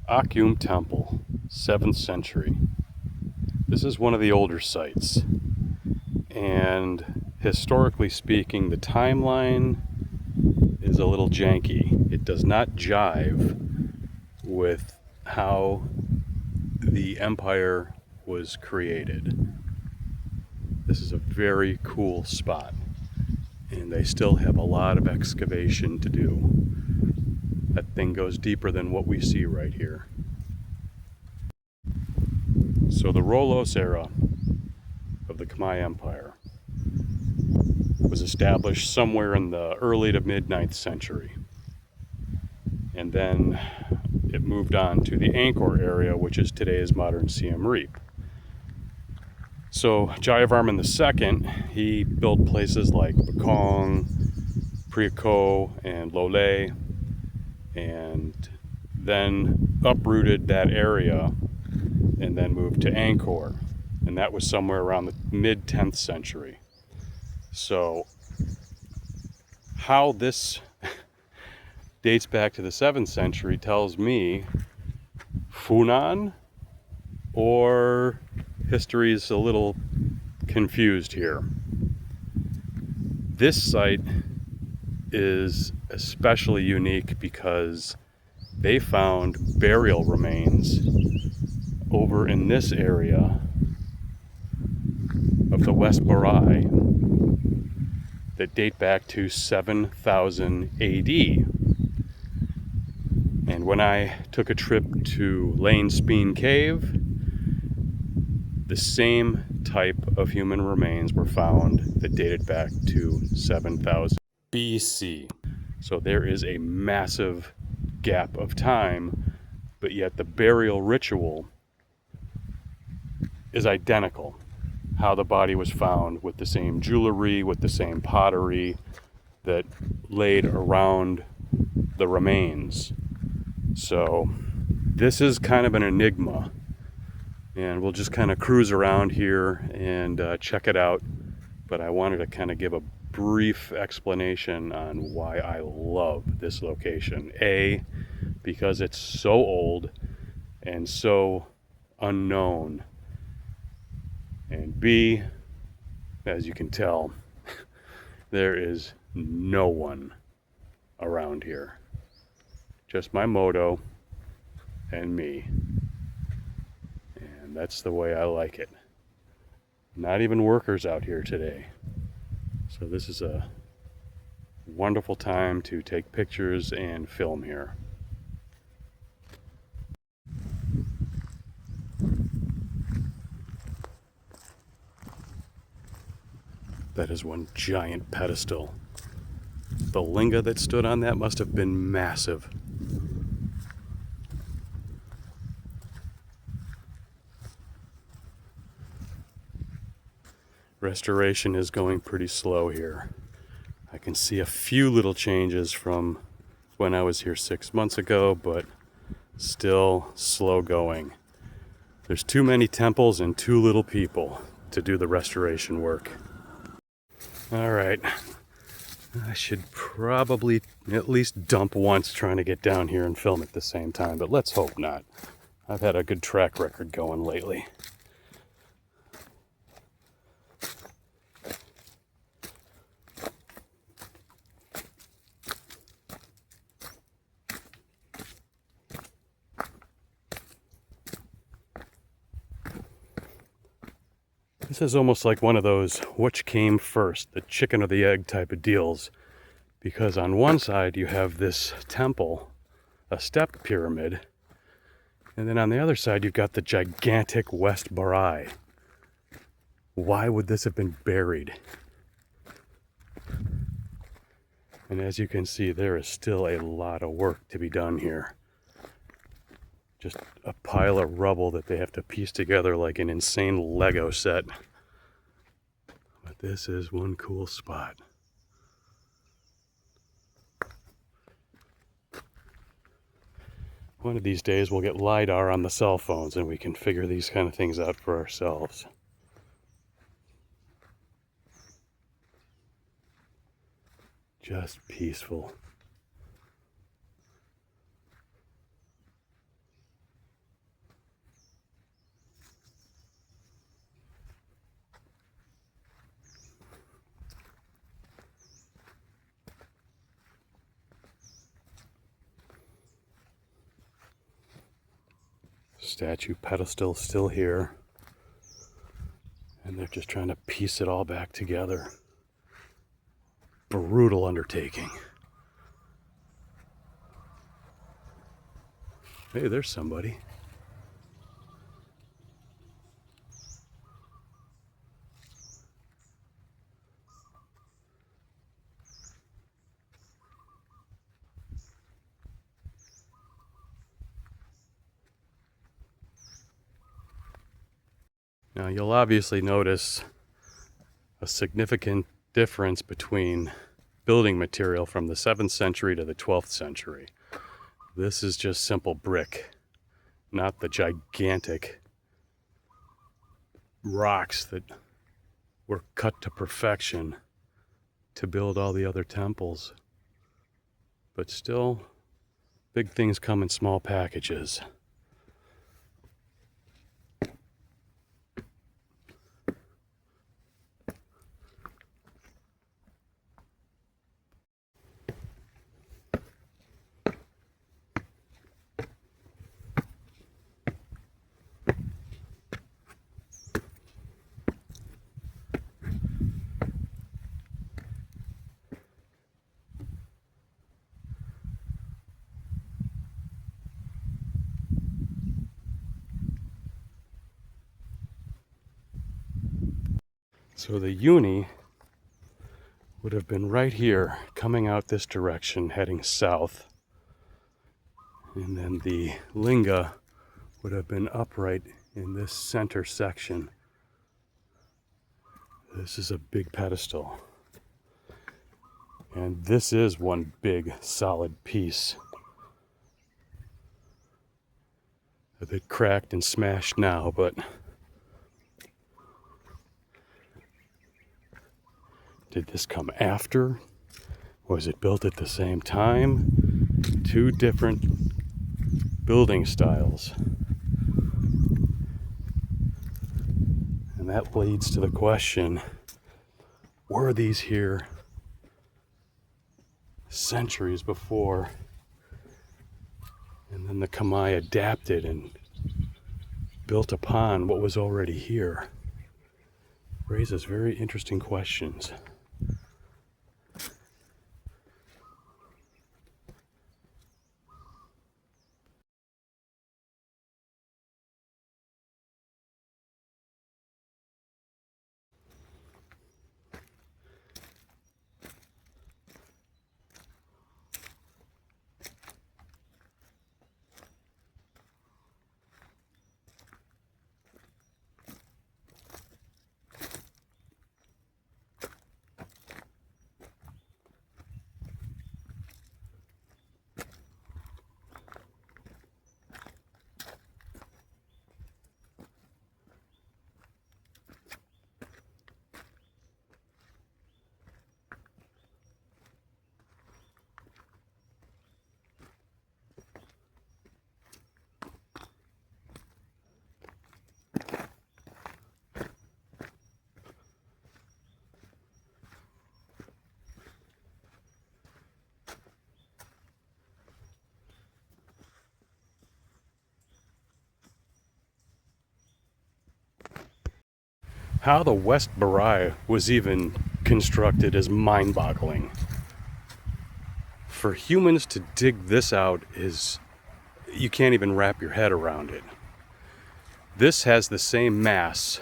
Akyum Temple, 7th century. This is one of the older sites, and historically speaking, the timeline is a little janky. It does not jive with how the empire was created. This is a very cool spot, and they still have a lot of excavation to do. That thing goes deeper than what we see right here. So the Rolos era of the Khmer Empire was established somewhere in the early to mid 9th century. And then it moved on to the Angkor area, which is today's modern Siem Reap. So Jayavarman II, he built places like Bakong, Prioko, and Lole, and then uprooted that area and then moved to Angkor. And that was somewhere around the mid 10th century. So how this dates back to the 7th century tells me Funan, or history is a little confused here. This site is especially unique because they found burial remains over in this area of the West Baray that date back to 7000 AD. And when I took a trip to Lane Speen Cave, the same type of human remains were found that dated back to 7000 BC. So there is a massive gap of time, but yet the burial ritual is identical. How the body was found, with the same jewelry, with the same pottery that laid around the remains. So this is kind of an enigma, and we'll just kind of cruise around here and check it out. But I wanted to kind of give a brief explanation on why I love this location. A, because it's so old and so unknown. And B, as you can tell, there is no one around here. Just my moto and me. And that's the way I like it. Not even workers out here today. So this is a wonderful time to take pictures and film here. That is one giant pedestal. The linga that stood on that must have been massive. Restoration is going pretty slow here. I can see a few little changes from when I was here 6 months ago, but still slow going. There's too many temples and too little people to do the restoration work. All right, I should probably at least dump once trying to get down here and film at the same time, but let's hope not. I've had a good track record going lately. This is almost like one of those which came first, the chicken or the egg type of deals. Because on one side you have this temple, a stepped pyramid, and then on the other side you've got the gigantic West Baray. Why would this have been buried? And as you can see, there is still a lot of work to be done here. Just a pile of rubble that they have to piece together like an insane Lego set. But this is one cool spot. One of these days we'll get LiDAR on the cell phones and we can figure these kind of things out for ourselves. Just peaceful. Statue pedestal still here. And they're just trying to piece it all back together. Brutal undertaking. Hey, there's somebody. Now you'll obviously notice a significant difference between building material from the 7th century to the 12th century. This is just simple brick, not the gigantic rocks that were cut to perfection to build all the other temples. But still, big things come in small packages. So the uni would have been right here, coming out this direction, heading south. And then the linga would have been upright in this center section. This is a big pedestal. And this is one big solid piece. A bit cracked and smashed now, but did this come after? Was it built at the same time? Two different building styles. And that leads to the question, were these here centuries before? And then the Khmer adapted and built upon what was already here. Raises very interesting questions. How the West Baray was even constructed is mind-boggling. For humans to dig this out is, you can't even wrap your head around it. This has the same mass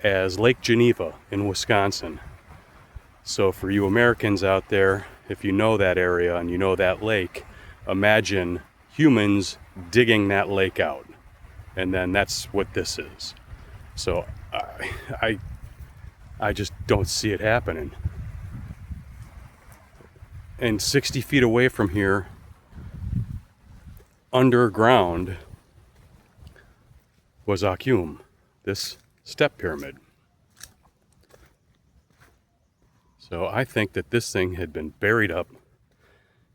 as Lake Geneva in Wisconsin. So for you Americans out there, if you know that area and you know that lake, imagine humans digging that lake out. And then that's what this is. So I just don't see it happening. And 60 feet away from here, underground, was Akhum, this step pyramid. So I think that this thing had been buried up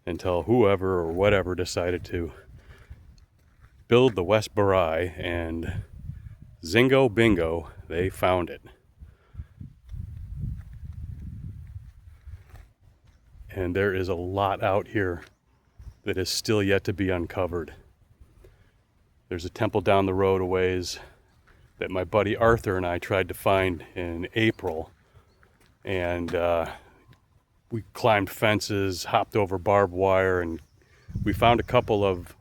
until whoever or whatever decided to build the West Baray, and zingo bingo, they found it. And there is a lot out here that is still yet to be uncovered. There's a temple down the road a ways that my buddy Arthur and I tried to find in April. And we climbed fences, hopped over barbed wire, and we found a couple of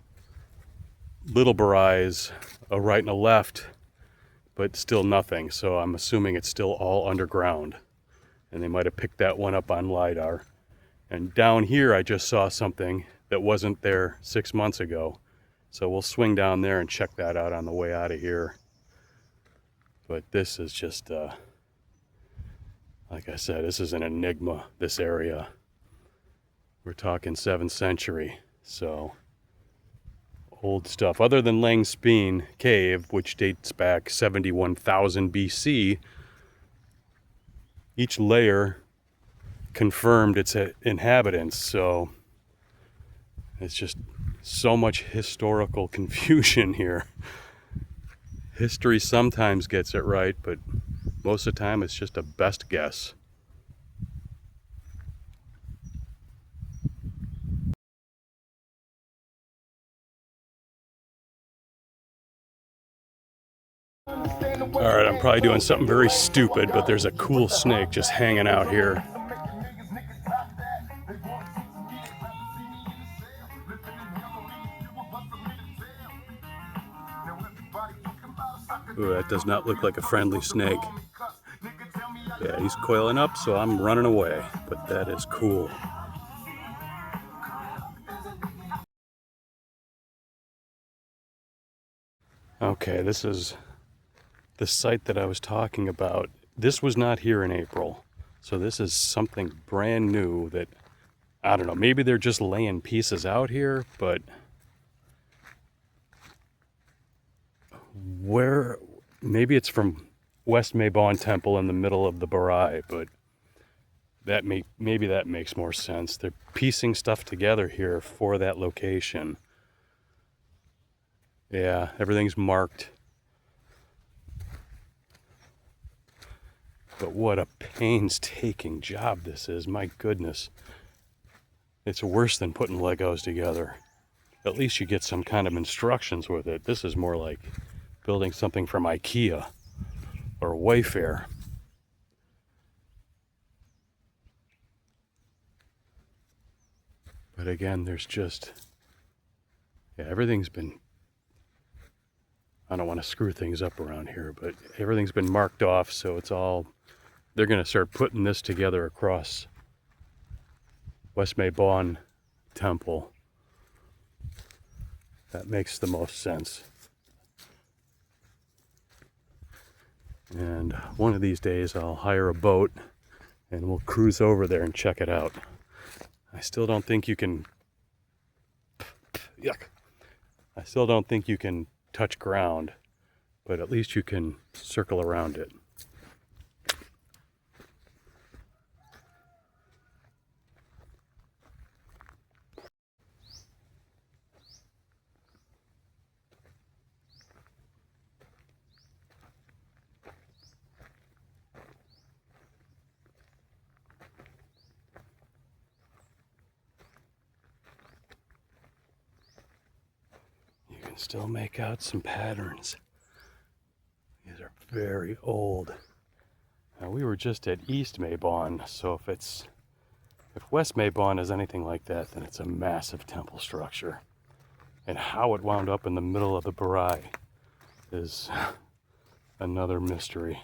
little Barays, a right and a left, but still nothing. So I'm assuming it's still all underground. And they might have picked that one up on LiDAR. And down here I just saw something that wasn't there 6 months ago. So we'll swing down there and check that out on the way out of here. But this is just, like I said, this is an enigma, this area. We're talking 7th century, so old stuff. Other than Lang Speen Cave, which dates back 71,000 BC, each layer confirmed its inhabitants, so it's just so much historical confusion here. History sometimes gets it right, but most of the time it's just a best guess. Alright, I'm probably doing something very stupid, but there's a cool snake just hanging out here. Ooh, that does not look like a friendly snake. Yeah, he's coiling up, so I'm running away, but that is cool. Okay, this is the site that I was talking about. This was not here in April, so this is something brand new that, I don't know, maybe they're just laying pieces out here, but where, maybe it's from West Baray Temple in the middle of the Baray, but maybe that makes more sense. They're piecing stuff together here for that location. Yeah, everything's marked. But what a painstaking job this is, my goodness. It's worse than putting Legos together. At least you get some kind of instructions with it. This is more like building something from IKEA or Wayfair. But again, there's just, yeah, everything's been, I don't want to screw things up around here, but everything's been marked off, so it's all, they're going to start putting this together across West Baray Temple. That makes the most sense. And one of these days I'll hire a boat and we'll cruise over there and check it out. I still don't think you can, yuck. I still don't think you can touch ground, but at least you can circle around it. Still make out some patterns. These are very old. Now we were just at East Baray, so if West Baray is anything like that, then it's a massive temple structure. And how it wound up in the middle of the Baray is another mystery.